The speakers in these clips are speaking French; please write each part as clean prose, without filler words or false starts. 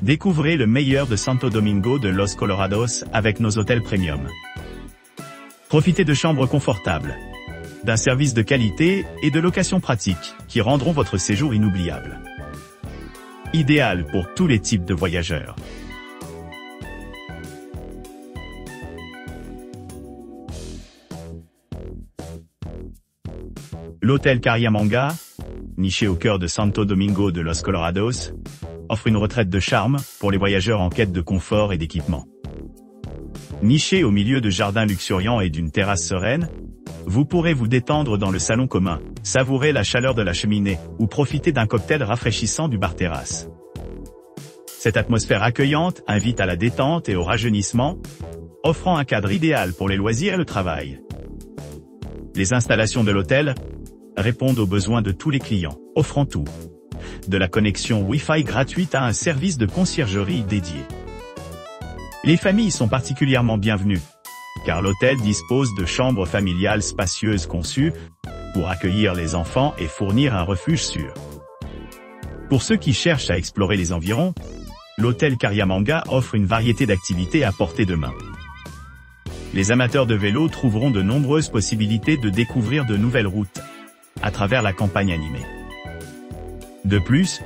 Découvrez le meilleur de Santo Domingo de Los Colorados avec nos hôtels premium. Profitez de chambres confortables, d'un service de qualité et de locations pratiques qui rendront votre séjour inoubliable. Idéal pour tous les types de voyageurs. L'hôtel Cariamanga, niché au cœur de Santo Domingo de Los Colorados, offre une retraite de charme pour les voyageurs en quête de confort et d'équipement. Niché au milieu de jardins luxuriants et d'une terrasse sereine, vous pourrez vous détendre dans le salon commun, savourer la chaleur de la cheminée ou profiter d'un cocktail rafraîchissant du bar-terrasse. Cette atmosphère accueillante invite à la détente et au rajeunissement, offrant un cadre idéal pour les loisirs et le travail. Les installations de l'hôtel répondent aux besoins de tous les clients, offrant tout, de la connexion Wi-Fi gratuite à un service de conciergerie dédié. Les familles sont particulièrement bienvenues, car l'hôtel dispose de chambres familiales spacieuses conçues pour accueillir les enfants et fournir un refuge sûr. Pour ceux qui cherchent à explorer les environs, l'hôtel Cariamanga offre une variété d'activités à portée de main. Les amateurs de vélo trouveront de nombreuses possibilités de découvrir de nouvelles routes à travers la campagne animée. De plus,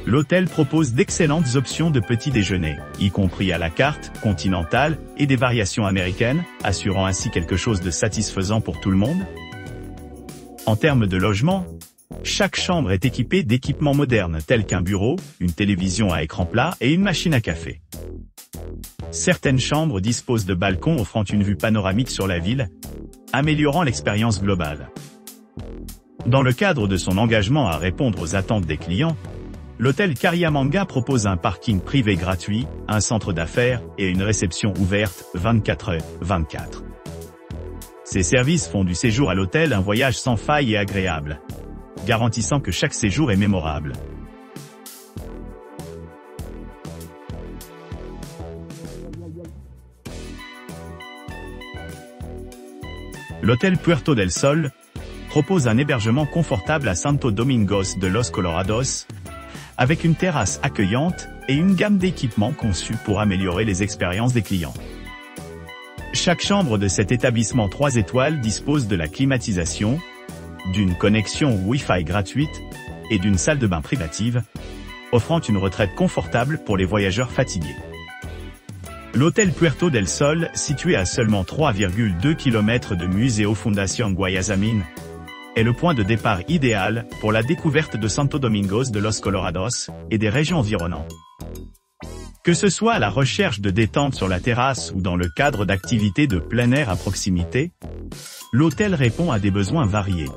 l'hôtel propose d'excellentes options de petit déjeuner, y compris à la carte continentale et des variations américaines, assurant ainsi quelque chose de satisfaisant pour tout le monde. En termes de logement, chaque chambre est équipée d'équipements modernes tels qu'un bureau, une télévision à écran plat et une machine à café. Certaines chambres disposent de balcons offrant une vue panoramique sur la ville, améliorant l'expérience globale. Dans le cadre de son engagement à répondre aux attentes des clients, l'hôtel Cariamanga propose un parking privé gratuit, un centre d'affaires et une réception ouverte 24h/24. Ces services font du séjour à l'hôtel un voyage sans faille et agréable, garantissant que chaque séjour est mémorable. L'hôtel Puerto del Sol propose un hébergement confortable à Santo Domingo de Los Colorados, avec une terrasse accueillante et une gamme d'équipements conçus pour améliorer les expériences des clients. Chaque chambre de cet établissement 3 étoiles dispose de la climatisation, d'une connexion Wi-Fi gratuite et d'une salle de bain privative, offrant une retraite confortable pour les voyageurs fatigués. L'hôtel Puerto del Sol, situé à seulement 3,2 km de Museo Fundación Guayasamín, est le point de départ idéal pour la découverte de Santo Domingo de Los Colorados et des régions environnantes. Que ce soit à la recherche de détente sur la terrasse ou dans le cadre d'activités de plein air à proximité, l'hôtel répond à des besoins variés.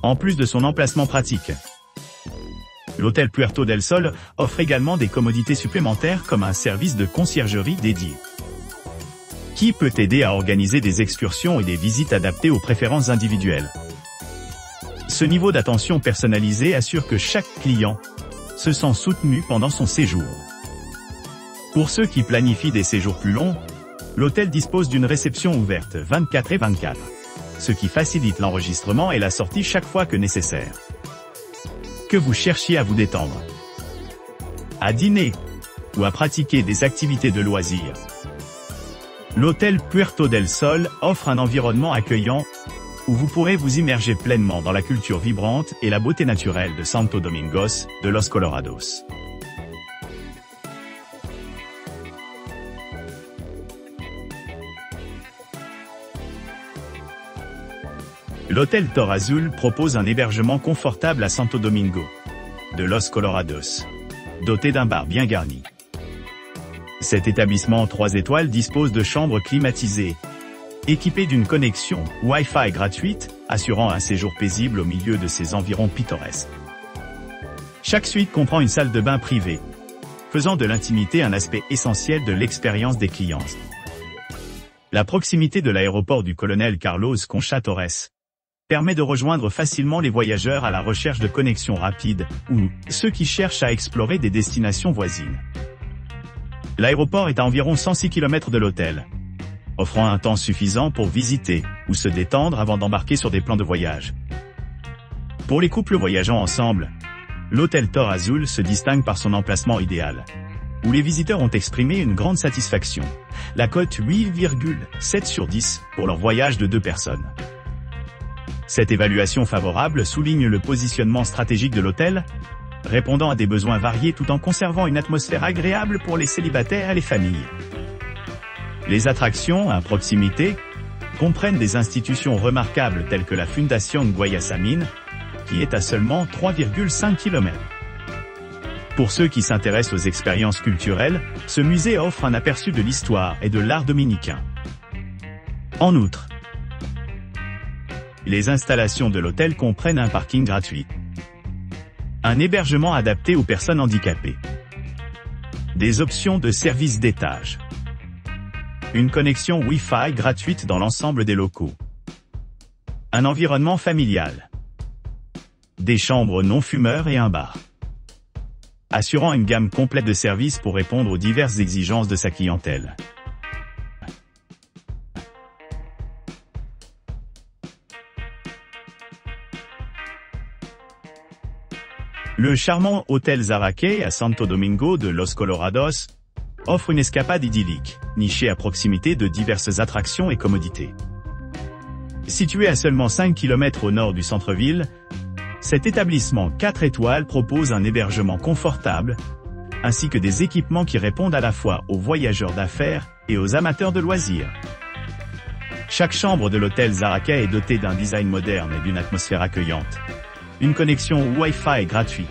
En plus de son emplacement pratique, l'hôtel Puerto del Sol offre également des commodités supplémentaires comme un service de conciergerie dédié, qui peut aider à organiser des excursions et des visites adaptées aux préférences individuelles. Ce niveau d'attention personnalisé assure que chaque client se sent soutenu pendant son séjour. Pour ceux qui planifient des séjours plus longs, l'hôtel dispose d'une réception ouverte 24h/24, ce qui facilite l'enregistrement et la sortie chaque fois que nécessaire. Que vous cherchiez à vous détendre, à dîner ou à pratiquer des activités de loisirs, l'hôtel Puerto del Sol offre un environnement accueillant où vous pourrez vous immerger pleinement dans la culture vibrante et la beauté naturelle de Santo Domingo de Los Colorados. L'hôtel Torre Azul propose un hébergement confortable à Santo Domingo de Los Colorados, doté d'un bar bien garni. Cet établissement 3 étoiles dispose de chambres climatisées, équipées d'une connexion Wi-Fi gratuite, assurant un séjour paisible au milieu de ses environs pittoresques. Chaque suite comprend une salle de bain privée, faisant de l'intimité un aspect essentiel de l'expérience des clients. La proximité de l'aéroport du colonel Carlos Concha Torres permet de rejoindre facilement les voyageurs à la recherche de connexions rapides ou ceux qui cherchent à explorer des destinations voisines. L'aéroport est à environ 106 km de l'hôtel, offrant un temps suffisant pour visiter ou se détendre avant d'embarquer sur des plans de voyage. Pour les couples voyageant ensemble, l'hôtel Thor Azul se distingue par son emplacement idéal, où les visiteurs ont exprimé une grande satisfaction. La cote 8,7 sur 10 pour leur voyage de 2 personnes. Cette évaluation favorable souligne le positionnement stratégique de l'hôtel, répondant à des besoins variés tout en conservant une atmosphère agréable pour les célibataires et les familles. Les attractions à proximité comprennent des institutions remarquables telles que la Fundación Guayasamín, qui est à seulement 3,5 km. Pour ceux qui s'intéressent aux expériences culturelles, ce musée offre un aperçu de l'histoire et de l'art dominicain. En outre, les installations de l'hôtel comprennent un parking gratuit, un hébergement adapté aux personnes handicapées, des options de service d'étage, une connexion Wi-Fi gratuite dans l'ensemble des locaux, un environnement familial, des chambres non-fumeurs et un bar, assurant une gamme complète de services pour répondre aux diverses exigences de sa clientèle. Le charmant hôtel Zarraqué à Santo Domingo de Los Colorados offre une escapade idyllique, nichée à proximité de diverses attractions et commodités. Situé à seulement 5 km au nord du centre-ville, cet établissement 4 étoiles propose un hébergement confortable, ainsi que des équipements qui répondent à la fois aux voyageurs d'affaires et aux amateurs de loisirs. Chaque chambre de l'hôtel Zarraqué est dotée d'un design moderne et d'une atmosphère accueillante. Une connexion Wi-Fi gratuite.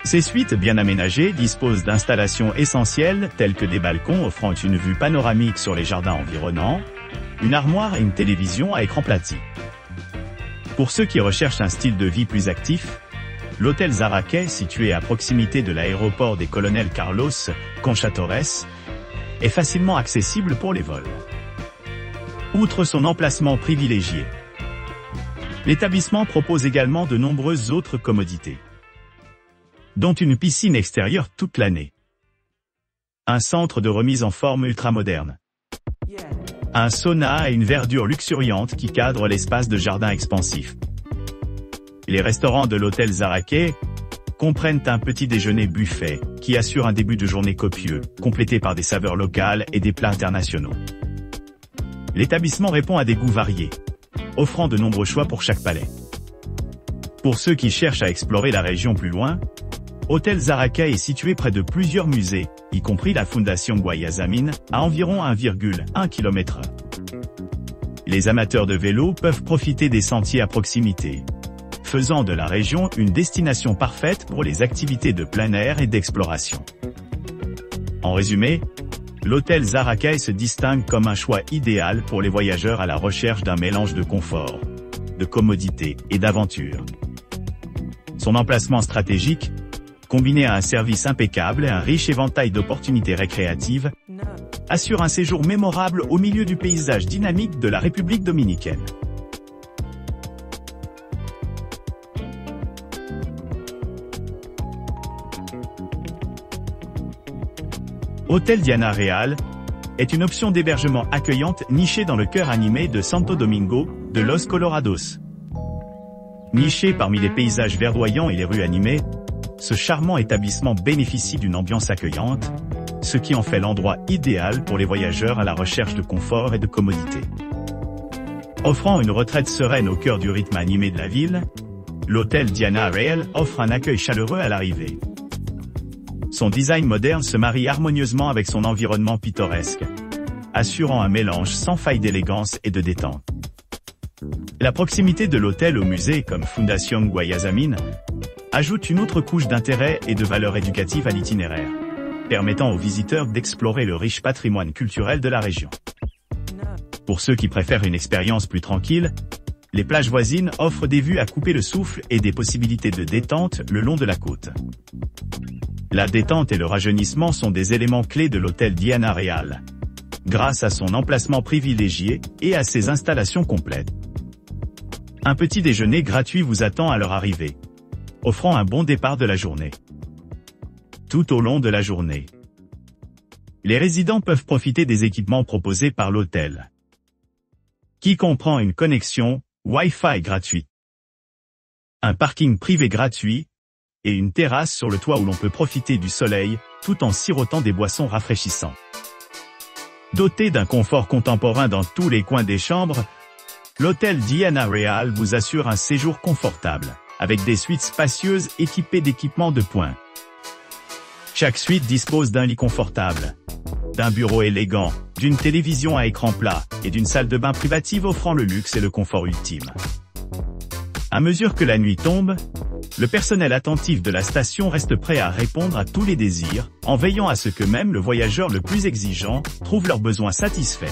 Ces suites bien aménagées disposent d'installations essentielles telles que des balcons offrant une vue panoramique sur les jardins environnants, une armoire et une télévision à écran plati. Pour ceux qui recherchent un style de vie plus actif, l'hôtel Zarraqué, situé à proximité de l'aéroport des colonels Carlos Concha Torres, est facilement accessible pour les vols. Outre son emplacement privilégié, l'établissement propose également de nombreuses autres commodités, dont une piscine extérieure toute l'année, un centre de remise en forme ultramoderne, un sauna et une verdure luxuriante qui cadrent l'espace de jardin expansif. Les restaurants de l'hôtel Zarraqué comprennent un petit déjeuner buffet qui assure un début de journée copieux, complété par des saveurs locales et des plats internationaux. L'établissement répond à des goûts variés, offrant de nombreux choix pour chaque palais. Pour ceux qui cherchent à explorer la région plus loin, Hôtel Zarraqué est situé près de plusieurs musées, y compris la Fundación Guayasamín, à environ 1,1 km. Les amateurs de vélo peuvent profiter des sentiers à proximité, faisant de la région une destination parfaite pour les activités de plein air et d'exploration. En résumé, l'hôtel Zarraqué se distingue comme un choix idéal pour les voyageurs à la recherche d'un mélange de confort, de commodité et d'aventure. Son emplacement stratégique, combiné à un service impeccable et un riche éventail d'opportunités récréatives, assure un séjour mémorable au milieu du paysage dynamique de la République dominicaine. Hôtel Diana Real est une option d'hébergement accueillante nichée dans le cœur animé de Santo Domingo, de Los Colorados. Niché parmi les paysages verdoyants et les rues animées, ce charmant établissement bénéficie d'une ambiance accueillante, ce qui en fait l'endroit idéal pour les voyageurs à la recherche de confort et de commodité. Offrant une retraite sereine au cœur du rythme animé de la ville, l'hôtel Diana Real offre un accueil chaleureux à l'arrivée. Son design moderne se marie harmonieusement avec son environnement pittoresque, assurant un mélange sans faille d'élégance et de détente. La proximité de l'hôtel au musée comme Fundación Guayasamín ajoute une autre couche d'intérêt et de valeur éducative à l'itinéraire, permettant aux visiteurs d'explorer le riche patrimoine culturel de la région. Pour ceux qui préfèrent une expérience plus tranquille, les plages voisines offrent des vues à couper le souffle et des possibilités de détente le long de la côte. La détente et le rajeunissement sont des éléments clés de l'hôtel Diana Real, grâce à son emplacement privilégié et à ses installations complètes. Un petit déjeuner gratuit vous attend à leur arrivée, offrant un bon départ de la journée. Tout au long de la journée, les résidents peuvent profiter des équipements proposés par l'hôtel, qui comprend une connexion Wi-Fi gratuite, un parking privé gratuit, et une terrasse sur le toit où l'on peut profiter du soleil, tout en sirotant des boissons rafraîchissantes. Doté d'un confort contemporain dans tous les coins des chambres, l'hôtel Diana Real vous assure un séjour confortable, avec des suites spacieuses équipées d'équipements de pointe. Chaque suite dispose d'un lit confortable, d'un bureau élégant, d'une télévision à écran plat et d'une salle de bain privative offrant le luxe et le confort ultime. À mesure que la nuit tombe, le personnel attentif de la station reste prêt à répondre à tous les désirs, en veillant à ce que même le voyageur le plus exigeant trouve leurs besoins satisfaits.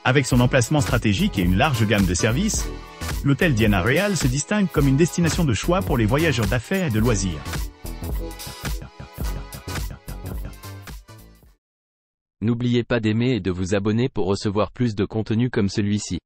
Avec son emplacement stratégique et une large gamme de services, l'hôtel Diana Real se distingue comme une destination de choix pour les voyageurs d'affaires et de loisirs. N'oubliez pas d'aimer et de vous abonner pour recevoir plus de contenu comme celui-ci.